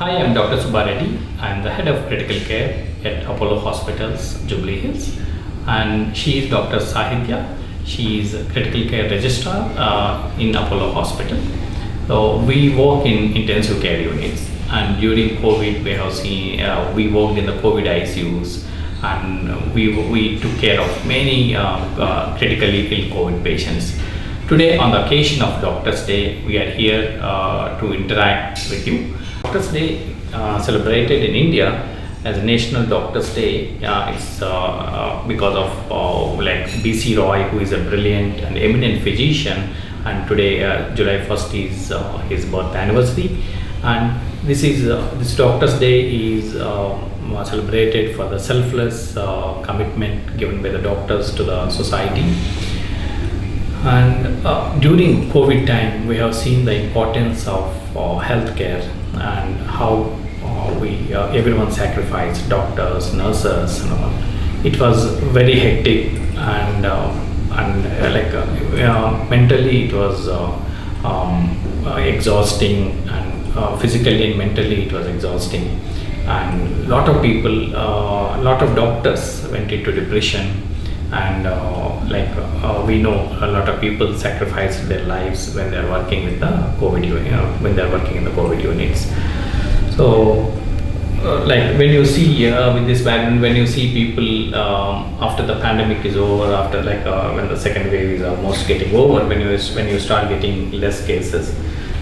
Hi, I'm Dr. Subba Reddy. I'm the head of critical care at Apollo Hospitals, Jubilee Hills. And she is Dr. Sahithi. She is a critical care registrar in Apollo Hospital. So we work in intensive care units. And during COVID, we have seen, we worked in the COVID ICUs. And we took care of many critically ill COVID patients. Today, on the occasion of Doctor's Day, we are here to interact with you. Doctor's Day celebrated in India as National Doctor's Day. It's because of like B.C. Roy, who is a brilliant and eminent physician, and today July 1st is his birth anniversary. And this Doctor's Day is celebrated for the selfless commitment given by the doctors to the society. And during COVID time, we have seen the importance of healthcare and how everyone sacrificed, doctors, nurses, and all. It was very hectic and mentally it was exhausting, and physically and mentally it was exhausting. And lot of people, lot of doctors went into depression. And we know a lot of people sacrificed their lives when they are working with the COVID, when they are working in the COVID units. So, when you see with this background, when you see people after the pandemic is over, after when the second wave is almost getting over, when you start getting less cases.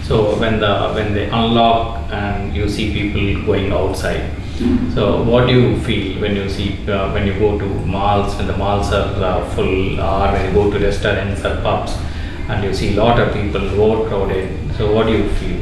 So when they unlock and you see people going outside. So what do you feel when you see when you go to malls, when the malls are full, or when you go to restaurants or pubs and you see a lot of people overcrowded? So what do you feel?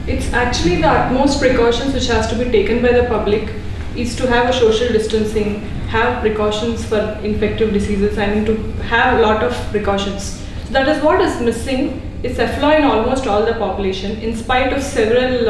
It's actually the utmost precautions which has to be taken by the public is to have a social distancing, have precautions for infective diseases, and to have a lot of precautions. So that is what is missing. It's effluent in almost all the population, in spite of several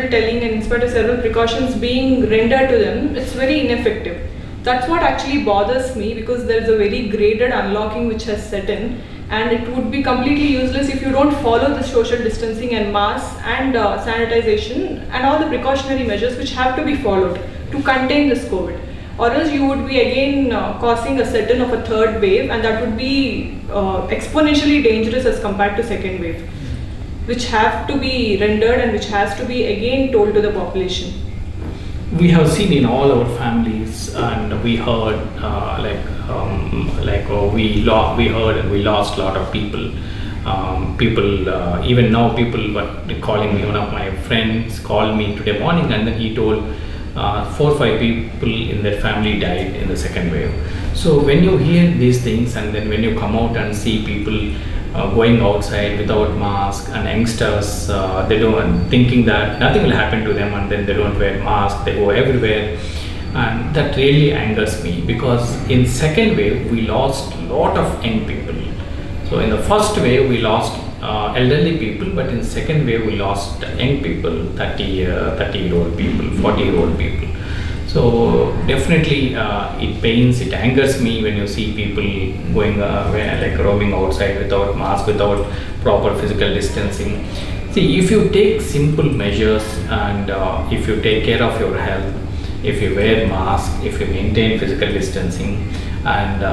telling and in spite of several precautions being rendered to them. It's very ineffective. That's what actually bothers me, because there is a very graded unlocking which has set in, and it would be completely useless if you don't follow the social distancing and mask and sanitization and all the precautionary measures which have to be followed to contain this COVID. Or else you would be again causing a set-in of a third wave, and that would be exponentially dangerous as compared to second wave, which have to be rendered and which has to be again told to the population. We have seen in all our families, and we heard we heard and we lost a lot of people. Even now people were calling me. One of my friends called me today morning, and then he told 4 or 5 people in their family died in the second wave. So when you hear these things, and then when you come out and see people going outside without mask, and youngsters they don't thinking that nothing will happen to them, and then they don't wear mask, they go everywhere, and that really angers me, because in second wave we lost a lot of young people. So in the first wave we lost elderly people, but in second wave we lost young people, 30-year-old people, 40-year-old people. So definitely it pains, it angers me when you see people going roaming outside without mask, without proper physical distancing. See, if you take simple measures, and if you take care of your health, if you wear mask, if you maintain physical distancing, and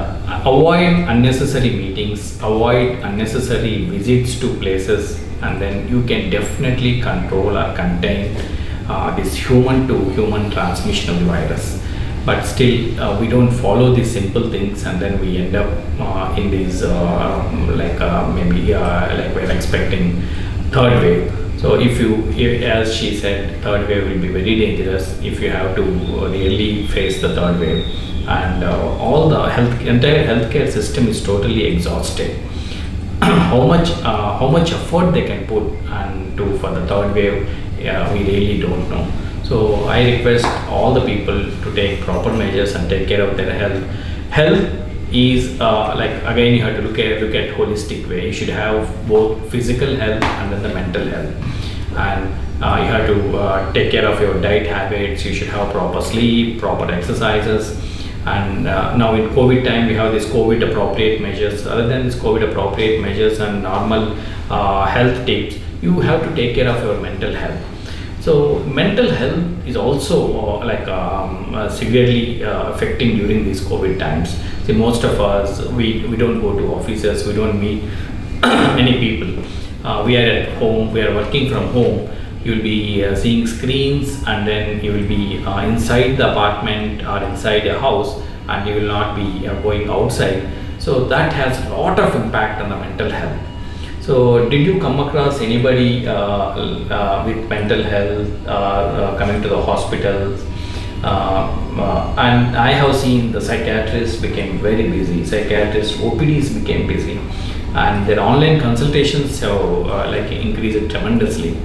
avoid unnecessary meetings, avoid unnecessary visits to places, and then you can definitely control or contain this human to human transmission of the virus. But still we don't follow these simple things, and then we end up in these we're expecting third wave. So as she said, third wave will be very dangerous if you have to really face the third wave. And all the entire healthcare system is totally exhausted. How much effort they can put and do for the third wave, we really don't know. So I request all the people to take proper measures and take care of their health. Health is again you have to look at holistic way. You should have both physical health and then the mental health, and you have to take care of your diet habits. You should have proper sleep, proper exercises. And now in COVID time, we have this COVID appropriate measures. Other than this COVID appropriate measures and normal health tips, you have to take care of your mental health. So mental health is also severely affecting during these COVID times. See, most of us, we don't go to offices, we don't meet many people. We are at home, we are working from home. You will be seeing screens, and then you will be inside the apartment or inside a house, and you will not be going outside. So that has a lot of impact on the mental health. So, did you come across anybody with mental health coming to the hospitals? And I have seen the psychiatrists became very busy. Psychiatrists, OPDs became busy, and their online consultations have increased tremendously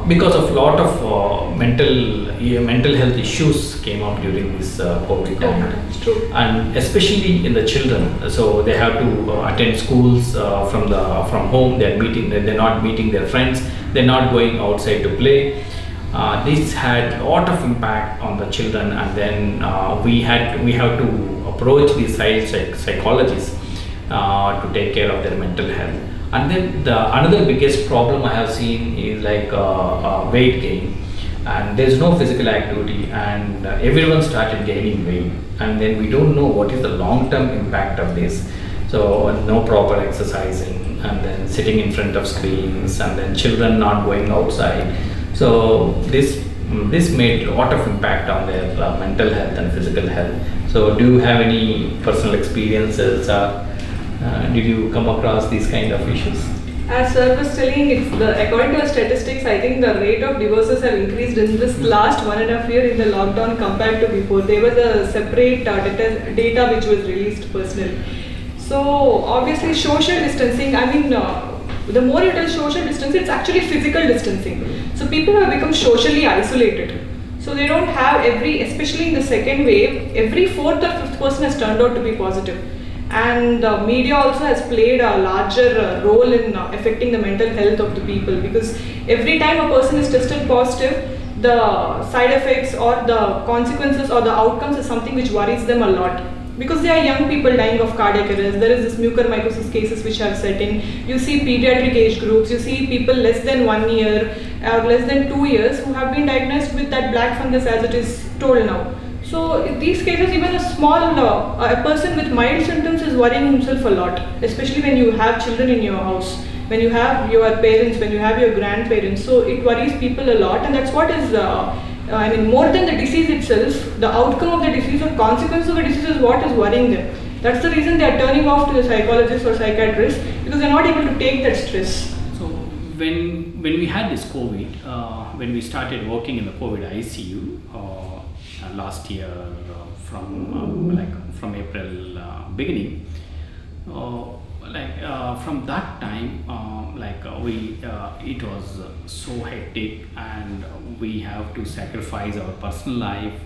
because of lot of mental health issues came up during this COVID time. It's true. And especially in the children, so they have to attend schools from home. They're not meeting their friends, they're not going outside to play. This had a lot of impact on the children, and then we have to approach these psychologists to take care of their mental health. And then another biggest problem I have seen is weight gain, and there's no physical activity, and everyone started gaining weight, and then we don't know what is the long-term impact of this. So no proper exercising, and then sitting in front of screens, and then children not going outside. So this made a lot of impact on their mental health and physical health. So do you have any personal experiences, or did you come across these kind of issues? As sir was telling, according to our statistics, I think the rate of divorces have increased in this last 1.5 year in the lockdown compared to before. There was a separate data which was released personally. So obviously social distancing, the more it is social distancing, it's actually physical distancing. So people have become socially isolated. So they don't have especially in the second wave, every fourth or fifth person has turned out to be positive. And media also has played a larger role in affecting the mental health of the people, because every time a person is tested positive, the side effects or the consequences or the outcomes is something which worries them a lot, because there are young people dying of cardiac arrest. There is this mucormycosis cases which have set in. You see pediatric age groups, you see people less than 1 year or less than 2 years who have been diagnosed with that black fungus as it is told now. So in these cases, even a person with mild symptoms is worrying himself a lot, especially when you have children in your house, when you have your parents, when you have your grandparents. So it worries people a lot, and that's what is, more than the disease itself, the outcome of the disease or consequence of the disease is what is worrying them. That's the reason they are turning off to the psychologist or psychiatrist, because they're not able to take that stress. So when we had this COVID, when we started working in the COVID ICU, last year from April beginning, from that time it was so hectic, and we have to sacrifice our personal life,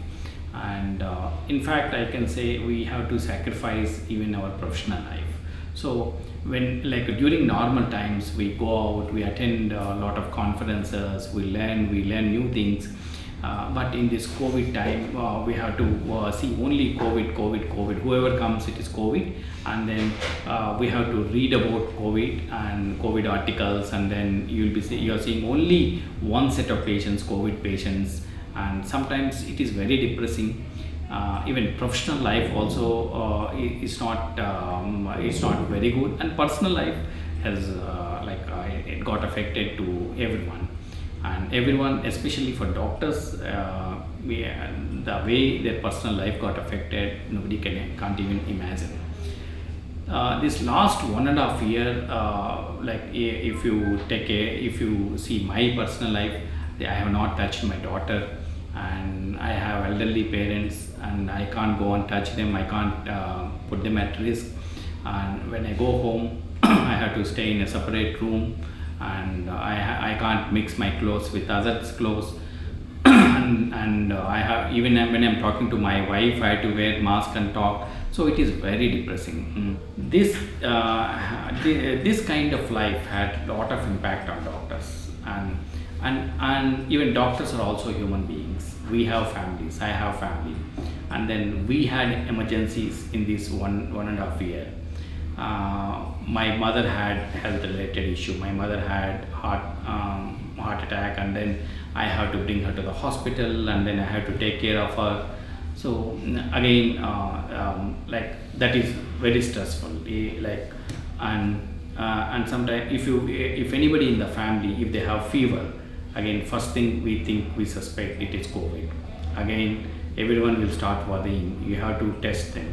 and in fact I can say we have to sacrifice even our professional life. So when during normal times we go out, we attend a lot of conferences, we learn new things. But in this COVID time, we have to see only COVID. Whoever comes, it is COVID, and then we have to read about COVID and COVID articles, and then you're seeing only one set of patients, COVID patients, and sometimes it is very depressing. Even professional life also is not very good, and personal life has it got affected to everyone. And everyone, especially for doctors, the way their personal life got affected, nobody can't even imagine. This last 1.5 year, if you see my personal life, I have not touched my daughter, and I have elderly parents, and I can't go and touch them. I can't put them at risk. And when I go home, I have to stay in a separate room, and I can't mix my clothes with others' clothes. and I have, even when I'm talking to my wife, I have to wear mask and talk. So it is very depressing. This kind of life had a lot of impact on doctors, and even doctors are also human beings. We have families. I have family, and then we had emergencies in this one and a half year. my mother had health related issue. My mother had heart attack, and then I have to bring her to the hospital, and then I have to take care of her. So again, like that is very stressful. Like, and sometimes if anybody in the family, if they have fever, again first thing we suspect it is COVID. Again, everyone will start worrying. You have to test them.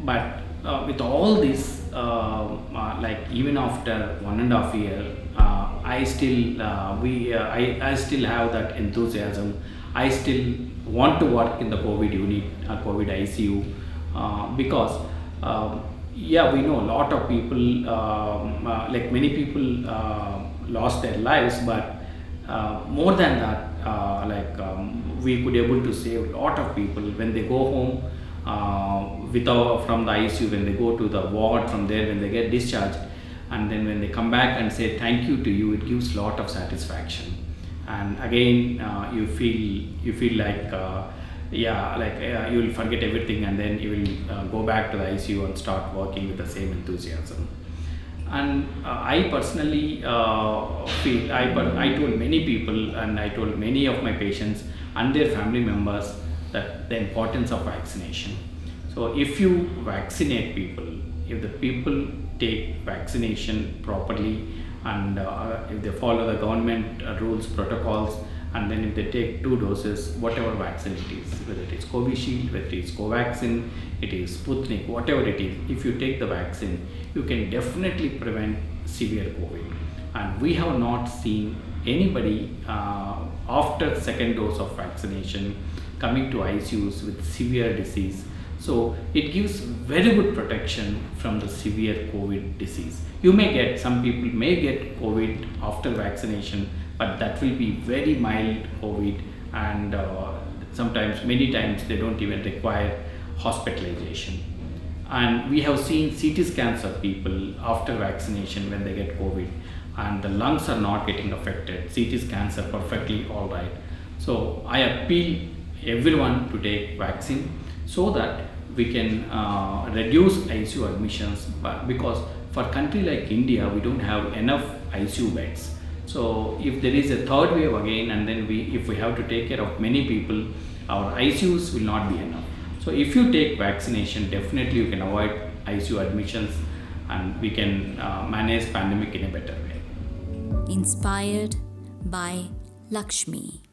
But with all this, like even after 1.5 years, I still I still have that enthusiasm. I still want to work in the COVID unit, COVID ICU, because yeah, we know a lot of people, like many people lost their lives, but more than that, we could able to save a lot of people when they go home without from the ICU, when they go to the ward, from there when they get discharged, and then when they come back and say thank you to you, it gives a lot of satisfaction. And again, you feel like you will forget everything, and then you will go back to the ICU and start working with the same enthusiasm. And I personally feel, I told many people, and I told many of my patients and their family members that the importance of vaccination. So if you vaccinate people, if the people take vaccination properly, and if they follow the government rules, protocols, and then if they take 2 doses, whatever vaccine it is, whether it is Covishield, whether it is Covaxin, it is Sputnik, whatever it is, if you take the vaccine, you can definitely prevent severe COVID. And we have not seen anybody after second dose of vaccination coming to ICUs with severe disease. So it gives very good protection from the severe COVID disease. You may get, some people may get COVID after vaccination, but that will be very mild COVID, and sometimes, many times, they don't even require hospitalization. And we have seen CT scans of people after vaccination when they get COVID, and the lungs are not getting affected. CT scans are perfectly all right. So I appeal everyone to take vaccine so that we can reduce ICU admissions, but because for a country like India, we don't have enough ICU beds. So if there is a third wave again, and then if we have to take care of many people, our ICUs will not be enough. So if you take vaccination, definitely you can avoid ICU admissions, and we can manage pandemic in a better way. Inspired by Lakshmi.